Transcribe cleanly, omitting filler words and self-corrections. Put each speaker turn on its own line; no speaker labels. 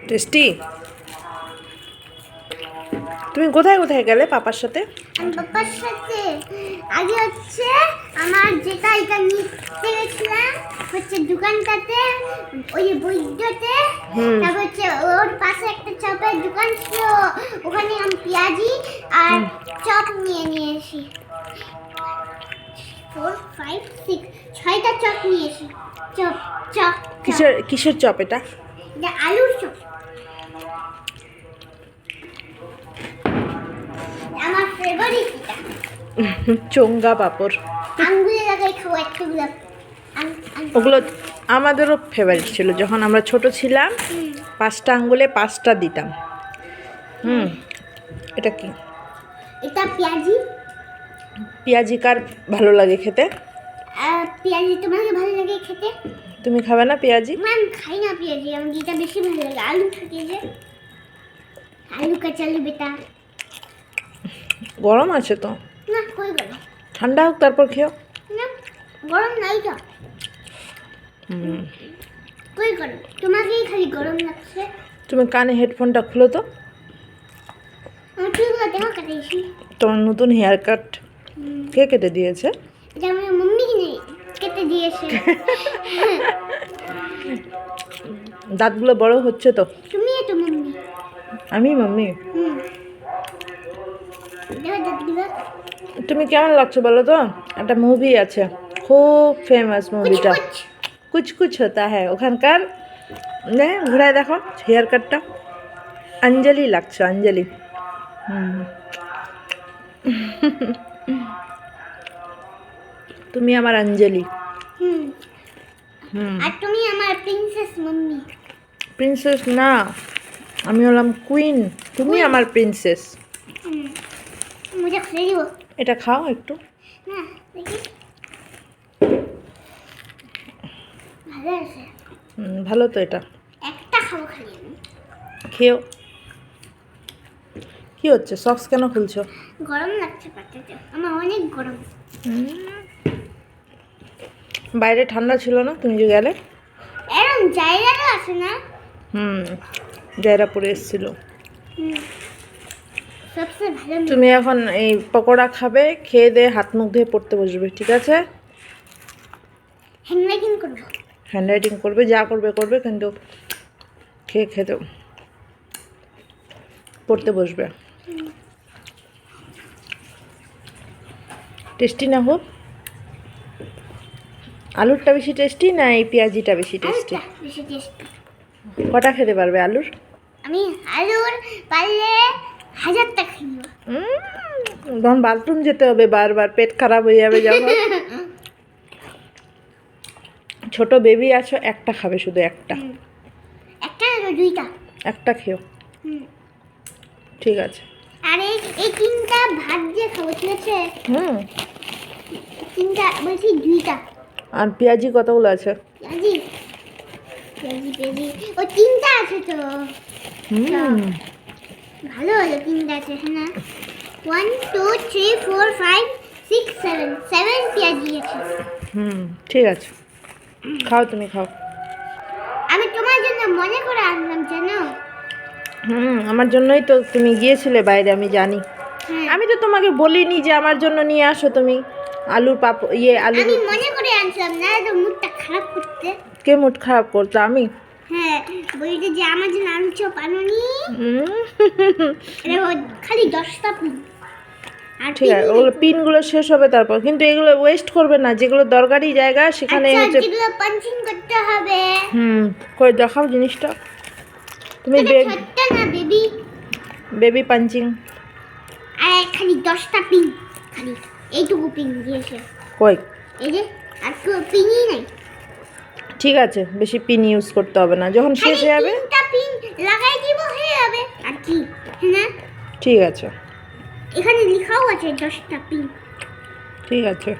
Tasty. তুমি কোথায় কোথায় গেলে পাপার সাথে?
আমি পাপার সাথে আগে হচ্ছে আমার যেটা এটা নিতে গেছিলাম হচ্ছে দোকানটাতে, ওই বৈদ্যতে। তারপর হচ্ছে ওর পাশে একটা চপের দোকান ছিল, ওখানে আমি পেঁয়াজি আর চপ নিয়ে এসি। 4, 5, 6 6টা চপ নিয়ে এসি। চপ চপ
কিসের চপ এটা?
এটা আলুর চপ। আমার ফেভারিট এটা।
চোঙ্গা পাপড়।
আঙ্গুলে লাগাই খাবো একটুগুলো।
ওগুলো আমাদেরও ফেভারিট ছিল যখন আমরা ছোট ছিলাম। 5টা আঙ্গুলে 5টা দিতাম। এটা কি?
এটা পেঁয়াজি।
পেঁয়াজি কার ভালো লাগে খেতে?
পেঁয়াজি তোমাকে ভালো লাগে খেতে?
তুমি খাবে না পেঁয়াজি?
না, আমি খাই না পেঁয়াজি, আমার যেটা বেশি ভালো লাগে আলু থাকে যে আলু কাঁচালু বেটা।
গরম আছে তো।
না, কই গরম?
ঠান্ডা হোক তারপর খেও।
না, গরম নাই তো। কই গরম? তোমাকেই খালি গরম লাগছে।
তুমি কানে হেডফোনটা খুলো তো।
আমার চুলগুলো দেখো কাটাইছি।
তোমার নতুন হেয়ার কাট কে কেটে দিয়েছে?
এটা আমার মাম্মি কিনে কেটে দিয়েছে।
দাঁতগুলো বড় হচ্ছে তো।
তুমি তো মাম্মি।
আমি মাম্মি।
দেখো দাঁতগুলো।
তুমি কেমন লাগছে বলো তো? একটা মুভি আছে, খুব ফেমাস মুভিটা, কুছ কুছ হতা হ্যায়। ওখানকার ঘুরায় দেখো হেয়ার কাটটা। অঞ্জলি লাগছে, অঞ্জলি। তুমি আমার অঞ্জলি।
আর তুমি আমার প্রিন্সেস মাম্মি।
প্রিন্সেস না, আমি হলাম কুইন, তুমি আমার প্রিন্সেস।
মুঝে খুলে দিব।
এটা খাও একটু।
না, দেখি ভালো আছে।
ভালো তো এটা।
একটা খাবো খালি আমি।
খেও। কি হচ্ছে? সক্স কেন খুলছো?
গরম লাগছে পাটাতে, আমার অনেক গরম।
বাইরে ঠান্ডা ছিল না তুমি যে গেলে?
এরকম জায়গাটা আছে না?
জায়গা পরে এসেছিল।
সবচেয়ে ভালো।
তুমি এখন এই পকোড়া খাবে, খেয়ে দিয়ে হাত মুখ ধুয়ে পড়তে বসবে, ঠিক আছে?
হ্যান্ডরাইটিং করবো।
হ্যান্ডরাইটিং করবে, যা করবে করবে, কিন্তু খেতে পড়তে বসবে। টেস্টি না হোক? আলুরটা বেশি টেস্টি না এই পেঁয়াজিটা বেশি টেস্টি?
বেশি টেস্টি।
কটা খেতে পারবে আলুর?
আমি আলুর পারলে 1000টা খাইব।
তখন বাথরুম যেতে হবে বারবার, পেট খারাপ হয়ে যাবে যখন। ছোট বেবি আছো, একটা খাবে, শুধু একটা।
একটা না দুইটা?
একটা খেও। ঠিক আছে।
আর এই 3টা ভাত দিয়ে খাবো, ঠিক আছে? 3টা বলছি, 2টা।
আর পেঁয়াজি কতগুলো আছে?
পেঁয়াজি ও 3টা আছে তো। ভালো হলো 3টা আছে, হ্যাঁ না? 1, 2, 3, 4, 5, 6, 7 পেঁয়াজি আছে।
ঠিক আছে, খাও, তুমি খাও।
আমি তোমার জন্য মনে করে আনলাম, জানো?
আমার জন্যই তো তুমি গিয়েছিলে বাইরে, আমি জানি।
হ্যাঁ।
আমি তো তোমাকে বলিনি যে আমার জন্য নিয়ে আসো তুমি আলুর আলু।
আমি মনে করে আনছিলাম, না তো মুডটা খারাপ করতে।
কে মুড খারাপ করতো? আমি?
হ্যাঁ, বলতে যে আমার জন্য আলু চপ আনোনি। খালি 10টা পিন। আর
ঠিক আছে, ওগুলো পিনগুলো শেষ হবে তারপর, কিন্তু এগুলো ওয়েস্ট করবে না, যেগুলো দরকারি জায়গা সেখানে হচ্ছে।
যেগুলো পাঞ্চিং করতে হবে।
করে দেখাও জিনিসটা। তুমি
ছোট্ট না বেবি?
Baby punching.
আর খালি 10টা পিন, খালি এইটুকু পিন দিয়েছে।
কই?
এই যে, আর তো পিনই নাই।
ঠিক আছে, বেশি পিন ইউজ করতে হবে না, যখন শেষ হয়ে যাবে
3টা পিন লাগাই দিব, হয়ে যাবে। আর কি, হ্যাঁ না?
ঠিক আছে।
এখানে লেখাও আছে 10টা পিন।
ঠিক আছে।